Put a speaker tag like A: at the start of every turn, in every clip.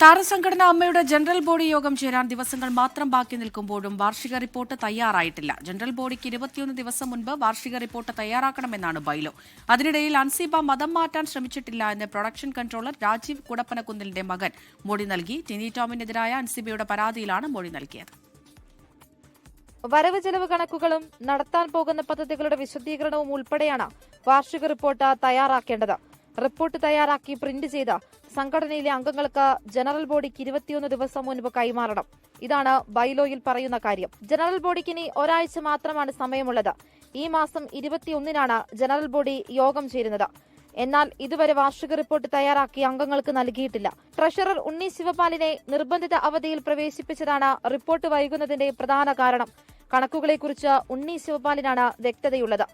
A: താരസംഘടന അമ്മയുടെ general body യോഗം ചേരാൻ ദിവസങ്ങൾ മാത്രം ബാക്കി നിൽക്കുമ്പോഴും വാർഷിക റിപ്പോർട്ട് തയ്യാറായിട്ടില്ല. ജനറൽ ബോഡിക്ക് 21 ദിവസം മുൻപ് വാർഷിക റിപ്പോർട്ട് തയ്യാറാക്കണമെന്നാണ് ബൈലോ. അതിനിടയിൽ അൻസിബ മതം മാറ്റാൻ ശ്രമിച്ചിട്ടില്ല എന്ന് പ്രൊഡക്ഷൻ കൺട്രോളർ രാജീവ് കുടപ്പനക്കുന്നിലിന്റെ മകൻ മൊഴി നൽകി. ടിനി ടോമിനെതിരായ അൻസിബയുടെ പരാതിയിലാണ് മൊഴി നൽകിയത്.
B: വരവ് ചെലവ് കണക്കുകളും നടത്താൻ പോകുന്ന പദ്ധതികളുടെ വിശദീകരണവും ഉൾപ്പെടെയാണ് വാർഷിക റിപ്പോർട്ട് തയ്യാറാക്കേണ്ടത്. റിപ്പോർട്ട് തയ്യാറാക്കി പ്രിന്റ് ചെയ്ത് സംഘടനയിലെ അംഗങ്ങൾക്ക് ജനറൽ ബോഡിക്ക് 21 ദിവസം മുൻപ് കൈമാറണം. ഇതാണ് ബൈലോയിൽ പറയുന്ന കാര്യം. ജനറൽ ബോഡിക്ക് ഇനി ഒരാഴ്ച മാത്രമാണ് സമയമുള്ളത്. ഈ മാസം 21-നാണ് ജനറൽ ബോഡി യോഗം ചേരുന്നത്. എന്നാൽ ഇതുവരെ വാർഷിക റിപ്പോർട്ട് തയ്യാറാക്കി അംഗങ്ങൾക്ക് നൽകിയിട്ടില്ല. ട്രഷറർ ഉണ്ണി ശിവപാലിനെ നിർബന്ധിത അവധിയിൽ പ്രവേശിപ്പിച്ചതാണ് റിപ്പോർട്ട് വൈകുന്നതിന്റെ പ്രധാന കാരണം. കണക്കുകളെക്കുറിച്ച് ഉണ്ണി ശിവപാലിനാണ് വ്യക്തതയുള്ളത്.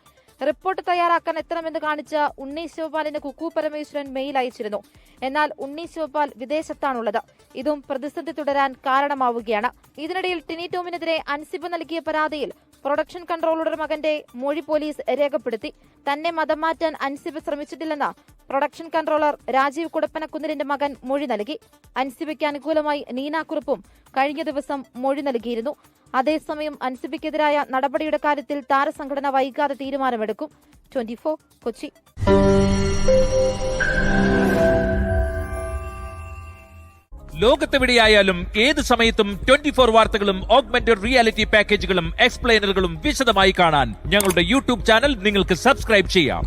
B: റിപ്പോർട്ട് തയ്യാറാക്കാൻ എത്തണമെന്ന് കാണിച്ച് ഉണ്ണി ശിവപാലിന് കുക്കു പരമേശ്വരൻ മെയിൽ അയച്ചിരുന്നു. എന്നാൽ ഉണ്ണി ശിവപാൽ വിദേശത്താണുള്ളത്. ഇതും പ്രതിസന്ധി തുടരാൻ കാരണമാവുകയാണ്. ഇതിനിടയിൽ ടിനി ടോമിനെതിരെ അൻസിബ നൽകിയ പരാതിയിൽ പ്രൊഡക്ഷൻ കൺട്രോളറുടെ മകന്റെ മൊഴി പോലീസ് രേഖപ്പെടുത്തി. തന്നെ മതം മാറ്റാൻ അൻസിബ ശ്രമിച്ചിട്ടില്ലെന്ന് പ്രൊഡക്ഷൻ കൺട്രോളർ രാജീവ് കുടപ്പനക്കുന്നിലിന്റെ മകൻ മൊഴി നൽകി. അൻസിബയ്ക്ക് അനുകൂലമായി നീനാക്കുറുപ്പും കഴിഞ്ഞ ദിവസം മൊഴി നൽകിയിരുന്നു. അതേസമയം അൻസിബയ്ക്കെതിരായ നടപടിയുടെ കാര്യത്തിൽ താരസംഘടന വൈകാതെ തീരുമാനമെടുക്കും. 24 കൊച്ചി.
C: ലോകത്തെവിടെയായാലും ഏത് സമയത്തും 24 വാർത്തകളും ഓഗ്മെന്റഡ് റിയാലിറ്റി പാക്കേജുകളും എക്സ്പ്ലെയിനറുകളും വിശദമായി കാണാൻ ഞങ്ങളുടെ യൂട്യൂബ് ചാനൽ നിങ്ങൾക്ക് സബ്സ്ക്രൈബ് ചെയ്യാം.